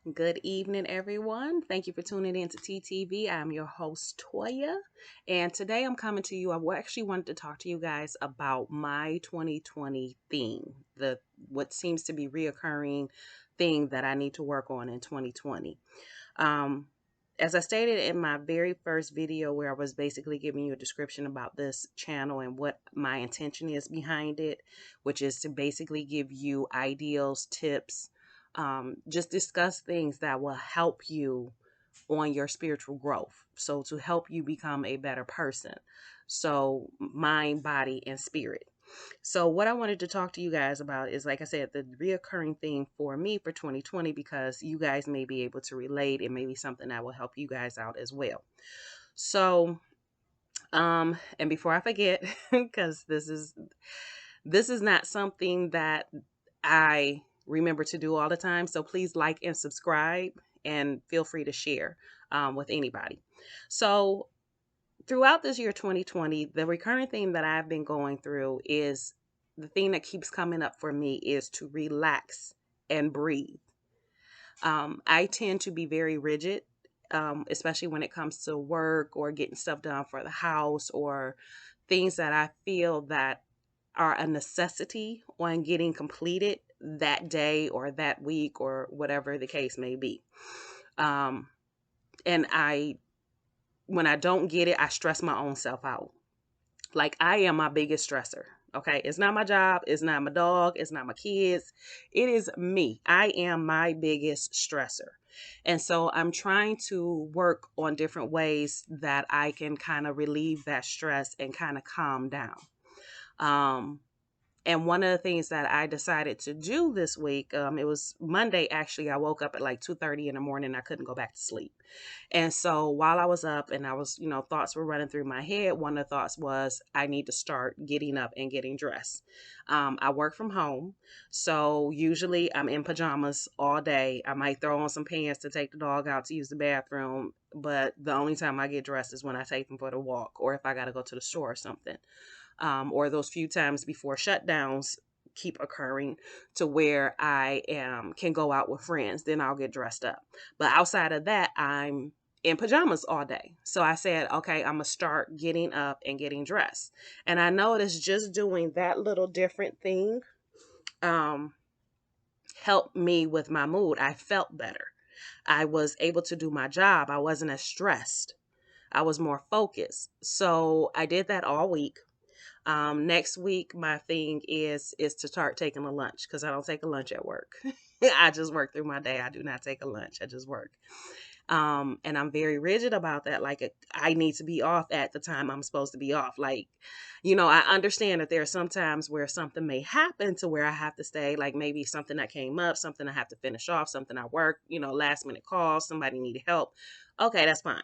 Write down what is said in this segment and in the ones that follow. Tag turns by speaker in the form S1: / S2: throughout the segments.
S1: Good evening, everyone. Thank you for tuning in to TTV. I'm your host, Toya. And today I'm coming to you. Actually wanted to talk to you guys about my 2020 theme, the what seems to be reoccurring thing that I need to work on in 2020. Um, as I stated in my very first video, where I was basically giving you a description about this channel and what my intention is behind it, which is to basically give you ideals, tips, just discuss things that will help you on your spiritual growth. So, to help you become a better person. So, mind, body, and spirit. So, what I wanted to talk to you guys about is, like I said, the reoccurring theme for me for 2020, because you guys may be able to relate. It may be something that will help you guys out as well. So, and before I forget, because this is not something that I remember to do all the time. So please like and subscribe, and feel free to share with anybody. So throughout this year 2020, the recurring theme that I've been going through is the thing that keeps coming up for me is to relax and breathe. I tend to be very rigid, especially when it comes to work or getting stuff done for the house or things that I feel that are a necessity on getting completed that day or that week or whatever the case may be. Um, and when I don't get it, I stress my own self out. Like, I am my biggest stressor. Okay. It's not my job. It's not my dog. It's not my kids. It is me. I am my biggest stressor. And so I'm trying to work on different ways that I can kind of relieve that stress and kind of calm down. Um, and one of the things that I decided to do this week, it was Monday actually. I woke up at like 2:30 in the morning. I couldn't go back to sleep. And so while I was up and I was, thoughts were running through my head, one of the thoughts was I need to start getting up and getting dressed. I work from home. So usually I'm in pajamas all day. I might throw on some pants to take the dog out to use the bathroom. But the only time I get dressed is when I take them for the walk or if I got to go to the store or something, or those few times before shutdowns keep occurring to where I can go out with friends, then I'll get dressed up. But outside of that, I'm in pajamas all day. So I said, okay, I'm gonna start getting up and getting dressed. And I noticed just doing that little different thing um, helped me with my mood. I felt better. I was able to do my job. I wasn't as stressed. I was more focused. So I did that all week. Next week, my thing is to start taking a lunch because I don't take a lunch at work. I just work through my day. I do not take a lunch. I just work. And I'm very rigid about that. Like, I need to be off at the time I'm supposed to be off. Like, I understand that there are some times where something may happen to where I have to stay. Like maybe something that came up, something I have to finish off, something I work. Last minute call, somebody needed help. Okay, that's fine.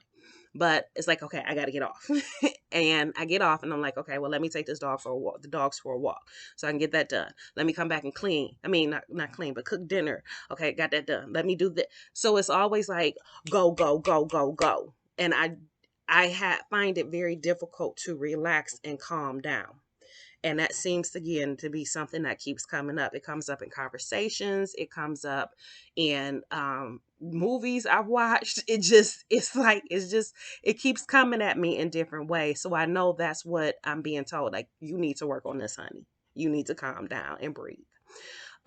S1: But it's like, okay, I got to get off. And I get off and I'm like, okay, well, let me take this dog for a walk, the dogs for a walk so I can get that done. Let me come back and clean. I mean, not clean, but cook dinner. Okay, got that done. Let me do that. So it's always like go, go, go, go, go. And find it very difficult to relax and calm down. And that seems again to be something that keeps coming up. It comes up in conversations, it comes up in movies I've watched. It keeps coming at me in different ways. So I know that's what I'm being told. Like, you need to work on this, honey. You need to calm down and breathe.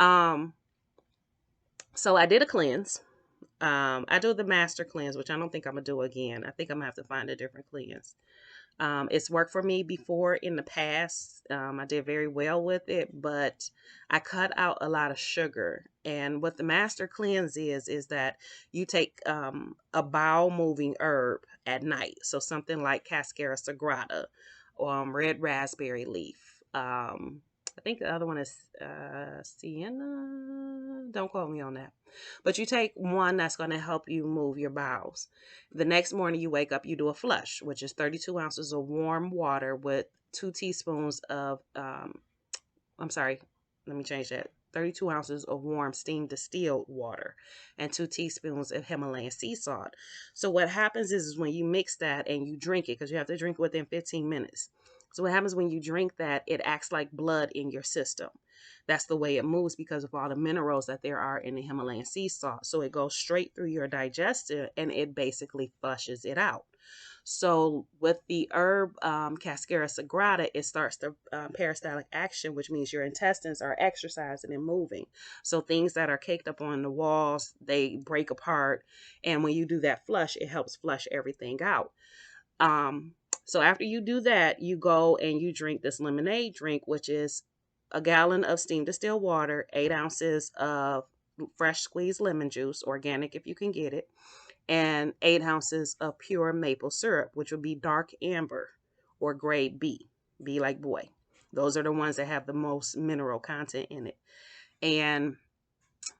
S1: Um, so I did a cleanse. I do the master cleanse, which I don't think I'm gonna do again. I think I'm gonna have to find a different cleanse. It's worked for me before in the past. I did very well with it, but I cut out a lot of sugar. And what the master cleanse is that you take a bowel moving herb at night. So something like Cascara sagrada, red raspberry leaf. I think the other one is sienna. Don't quote me on that. But you take one that's going to help you move your bowels. The next morning you wake up, you do a flush, which is 32 ounces of warm water with 2 teaspoons of, I'm sorry, let me change that. 32 ounces of warm steam distilled water and 2 teaspoons of Himalayan sea salt. So what happens is when you mix that and you drink it, because you have to drink it within 15 minutes. So what happens when you drink that, it acts like blood in your system. That's the way it moves because of all the minerals that there are in the Himalayan sea salt. So it goes straight through your digestive and it basically flushes it out. So with the herb Cascara sagrada, it starts the peristaltic action, which means your intestines are exercising and moving. So things that are caked up on the walls, they break apart. And when you do that flush, it helps flush everything out. Um, so after you do that, you go and you drink this lemonade drink, which is a gallon of steamed distilled water, 8 ounces of fresh squeezed lemon juice, organic if you can get it, and 8 ounces of pure maple syrup, which would be dark amber or grade B, B like boy. Those are the ones that have the most mineral content in it. And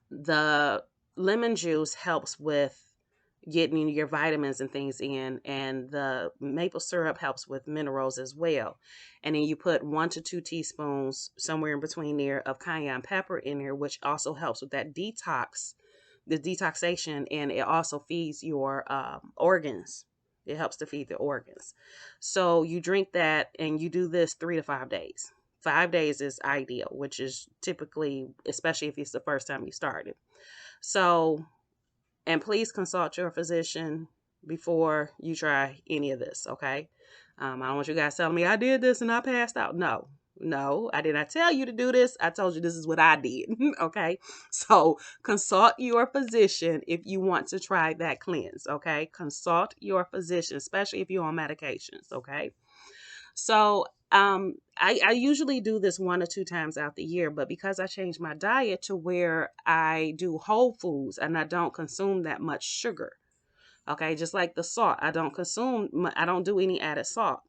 S1: the lemon juice helps with getting your vitamins and things in, and the maple syrup helps with minerals as well. And then you put 1 to 2 teaspoons, somewhere in between there, of cayenne pepper in there, which also helps with that detox, the detoxation, and it also feeds your organs. It helps to feed the organs. So you drink that and you do this 3 to 5 days. 5 days is ideal, which is typically, especially if it's the first time you started. So, and please consult your physician before you try any of this, okay? I don't want you guys telling me I did this and I passed out. No, I did not tell you to do this. I told you this is what I did, okay? So consult your physician if you want to try that cleanse, okay? Consult your physician, especially if you're on medications, okay? So I usually do this 1 or 2 times out the year, but because I changed my diet to where I do whole foods and I don't consume that much sugar, okay, just like the salt, I don't do any added salt.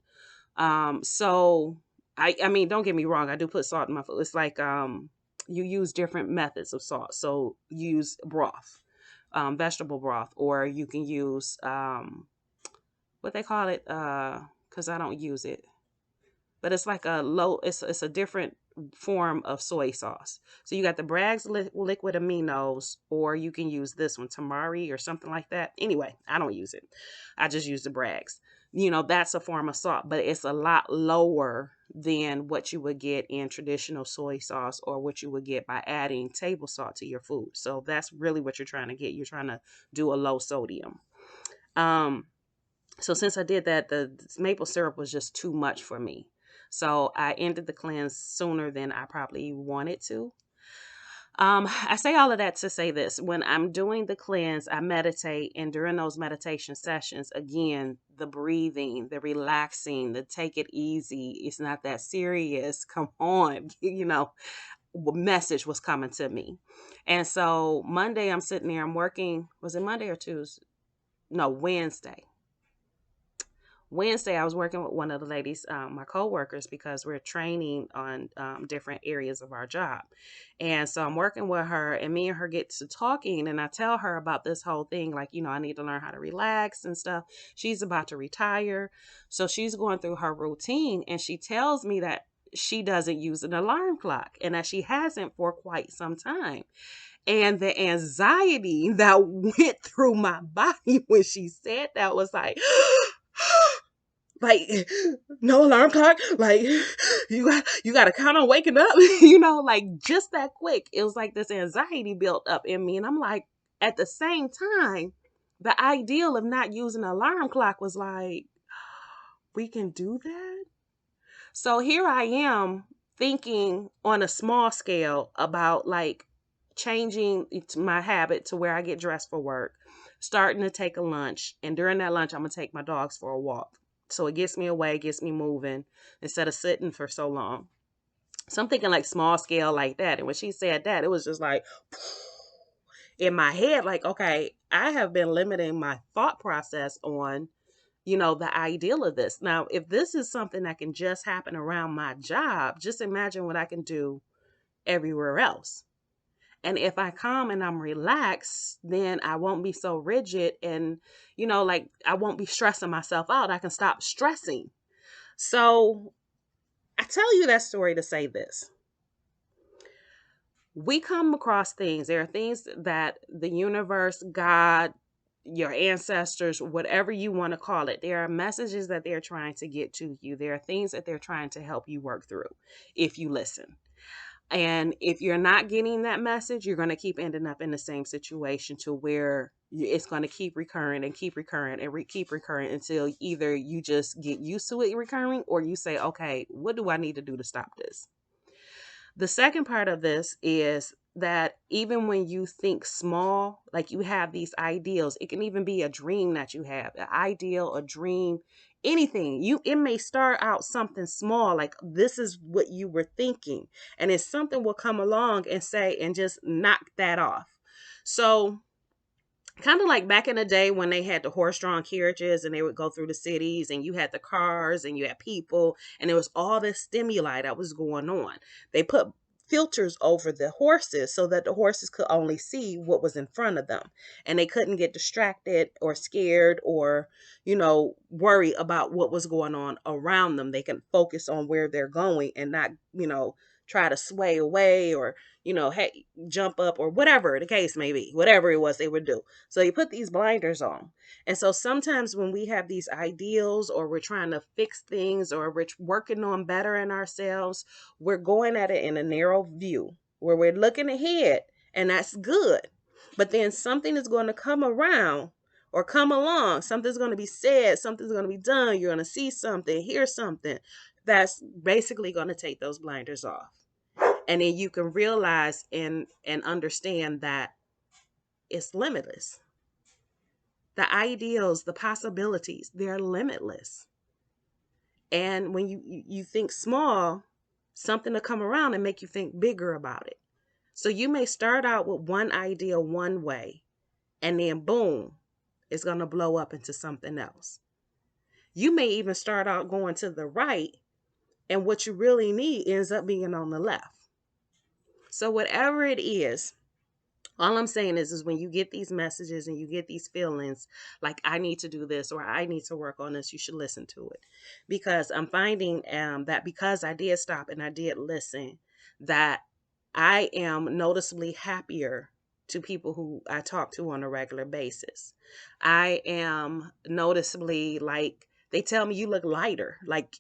S1: So I mean, don't get me wrong, I do put salt in my food. It's like you use different methods of salt. So you use broth, vegetable broth, or you can use what they call it, because I don't use it, but it's like it's a different form of soy sauce. So you got the Bragg's liquid aminos, or you can use this one, tamari or something like that. Anyway, I don't use it. I just use the Bragg's. That's a form of salt, but it's a lot lower than what you would get in traditional soy sauce or what you would get by adding table salt to your food. So that's really what you're trying to get. You're trying to do a low sodium. So since I did that, the maple syrup was just too much for me. So I ended the cleanse sooner than I probably wanted to. I say all of that to say this. When I'm doing the cleanse, I meditate. And during those meditation sessions, again, the breathing, the relaxing, the take it easy. It's not that serious. Come on. Message was coming to me. And so Monday, I'm sitting there, I'm working. Was it Monday or Tuesday? No, Wednesday. Wednesday, I was working with one of the ladies, my coworkers, because we're training on different areas of our job. And so I'm working with her, and me and her get to talking, and I tell her about this whole thing, like, I need to learn how to relax and stuff. She's about to retire. So she's going through her routine, and she tells me that she doesn't use an alarm clock and that she hasn't for quite some time. And the anxiety that went through my body when she said that was like, like, no alarm clock, like, you got to count on waking up, like, just that quick. It was like this anxiety built up in me, and I'm like, at the same time, the ideal of not using an alarm clock was like, we can do that. So here I am thinking on a small scale about, like, changing my habit to where I get dressed for work, starting to take a lunch, and during that lunch I'm gonna take my dogs for a walk. So it gets me away, gets me moving instead of sitting for so long. So I'm thinking like small scale like that. And when she said that, it was just like in my head, like, okay, I have been limiting my thought process on, the ideal of this. Now, if this is something that can just happen around my job, just imagine what I can do everywhere else. And if I calm and I'm relaxed, then I won't be so rigid and, like, I won't be stressing myself out. I can stop stressing. So I tell you that story to say this. We come across things. There are things that the universe, God, your ancestors, whatever you want to call it. There are messages that they're trying to get to you. There are things that they're trying to help you work through if you listen. And if you're not getting that message, you're going to keep ending up in the same situation to where it's going to keep recurring and keep recurring and keep recurring until either you just get used to it recurring or you say, okay, what do I need to do to stop this? The second part of this is that even when you think small, like you have these ideals, it can even be a dream that you have, an ideal, a dream, anything. It may start out something small, like this is what you were thinking, and then something will come along and say and just knock that off. So kind of like back in the day when they had the horse-drawn carriages and they would go through the cities, and you had the cars and you had people, and there was all this stimuli that was going on. They put filters over the horses so that the horses could only see what was in front of them, and they couldn't get distracted or scared or worry about what was going on around them. They can focus on where they're going and not try to sway away or hey, jump up or whatever the case may be, whatever it was they would do. So you put these blinders on. And so sometimes when we have these ideals or we're trying to fix things or we're working on bettering ourselves, we're going at it in a narrow view where we're looking ahead, and that's good. But then something is going to come around or come along. Something's going to be said, something's going to be done. You're going to see something, hear something that's basically going to take those blinders off. And then you can realize and understand that it's limitless. The ideals, the possibilities, they're limitless. And when you think small, something will come around and make you think bigger about it. So you may start out with one idea one way, and then boom, it's going to blow up into something else. You may even start out going to the right, and what you really need ends up being on the left. So whatever it is, all I'm saying is when you get these messages and you get these feelings like I need to do this or I need to work on this, you should listen to it. Because I'm finding that because I did stop and I did listen, that I am noticeably happier to people who I talk to on a regular basis. I am noticeably like, they tell me you look lighter. Like,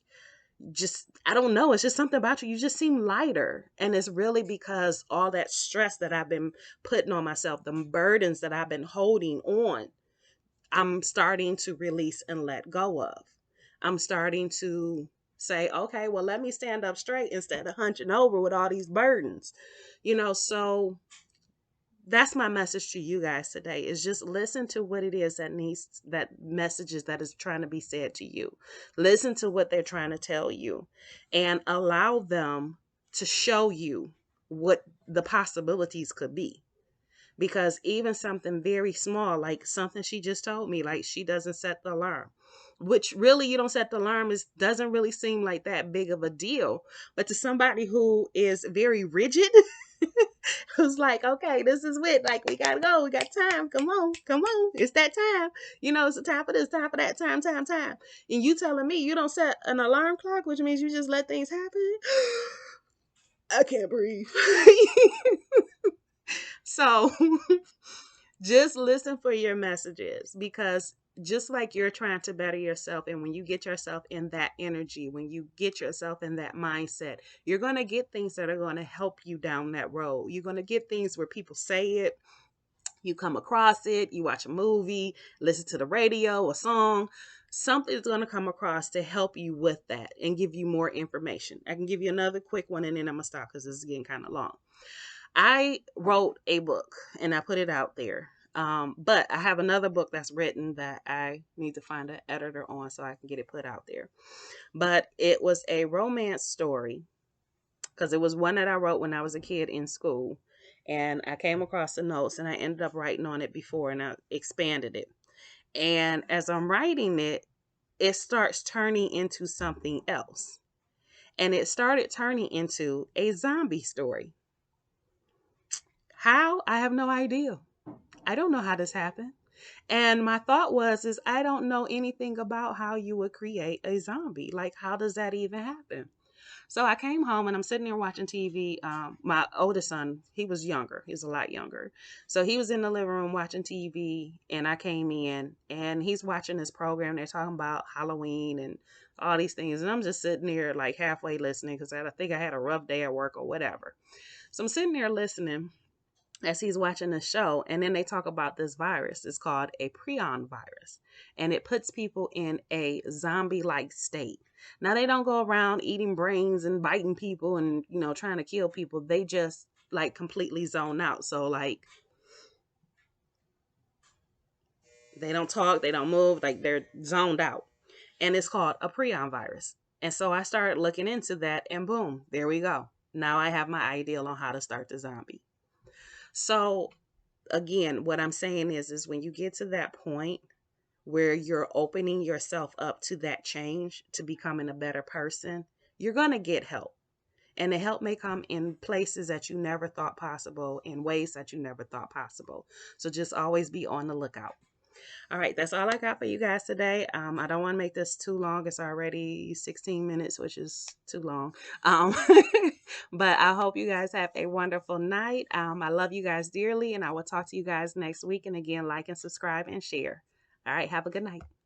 S1: just, I don't know, it's just something about you just seem lighter. And it's really because all that stress that I've been putting on myself, the burdens that I've been holding on, I'm starting to release and let go of. I'm starting to say, okay, well, let me stand up straight instead of hunching over with all these burdens. So that's my message to you guys today, is just listen to what it is that messages that is trying to be said to you. Listen to what they're trying to tell you and allow them to show you what the possibilities could be. Because even something very small, like something she just told me, like she doesn't set the alarm, which really you don't set the alarm, is doesn't really seem like that big of a deal. But to somebody who is very rigid, who's like, okay, this is it. Like, we gotta go. We got time. Come on. Come on. It's that time. It's the time for this, time for that, time. And you telling me you don't set an alarm clock, which means you just let things happen? I can't breathe. So just listen for your messages, because just like you're trying to better yourself, and when you get yourself in that energy, when you get yourself in that mindset, you're going to get things that are going to help you down that road. You're going to get things where people say it, you come across it, you watch a movie, listen to the radio, a song, something's going to come across to help you with that and give you more information. I can give you another quick one and then I'm going to stop because this is getting kind of long. I wrote a book and I put it out there. But I have another book that's written that I need to find an editor on so I can get it put out there. But it was a romance story, because it was one that I wrote when I was a kid in school. And I came across the notes and I ended up writing on it before and I expanded it. And as I'm writing it, it starts turning into something else. And it started turning into a zombie story. How? I have no idea. I don't know how this happened. And my thought is I don't know anything about how you would create a zombie. Like, how does that even happen? So I came home and I'm sitting there watching TV. My oldest son, he was younger. He's a lot younger. So he was in the living room watching TV, and I came in and he's watching this program. They're talking about Halloween and all these things. And I'm just sitting there like halfway listening because I think I had a rough day at work or whatever. So I'm sitting there listening as he's watching the show, and then they talk about this virus. It's called a prion virus, and it puts people in a zombie-like state. Now they don't go around eating brains and biting people and trying to kill people. They just like completely zone out. So like they don't talk, they don't move, like they're zoned out, and it's called a prion virus. And so I started looking into that, and boom, there we go. Now I have my ideal on how to start the zombie. So again, what I'm saying is when you get to that point where you're opening yourself up to that change, to becoming a better person, you're going to get help. And the help may come in places that you never thought possible, in ways that you never thought possible. So just always be on the lookout. All right, that's all I got for you guys today. I don't want to make this too long. It's already 16 minutes, which is too long. Um, but I hope you guys have a wonderful night. I love you guys dearly, and I will talk to you guys next week. And again, like and subscribe and share. All right, have a good night.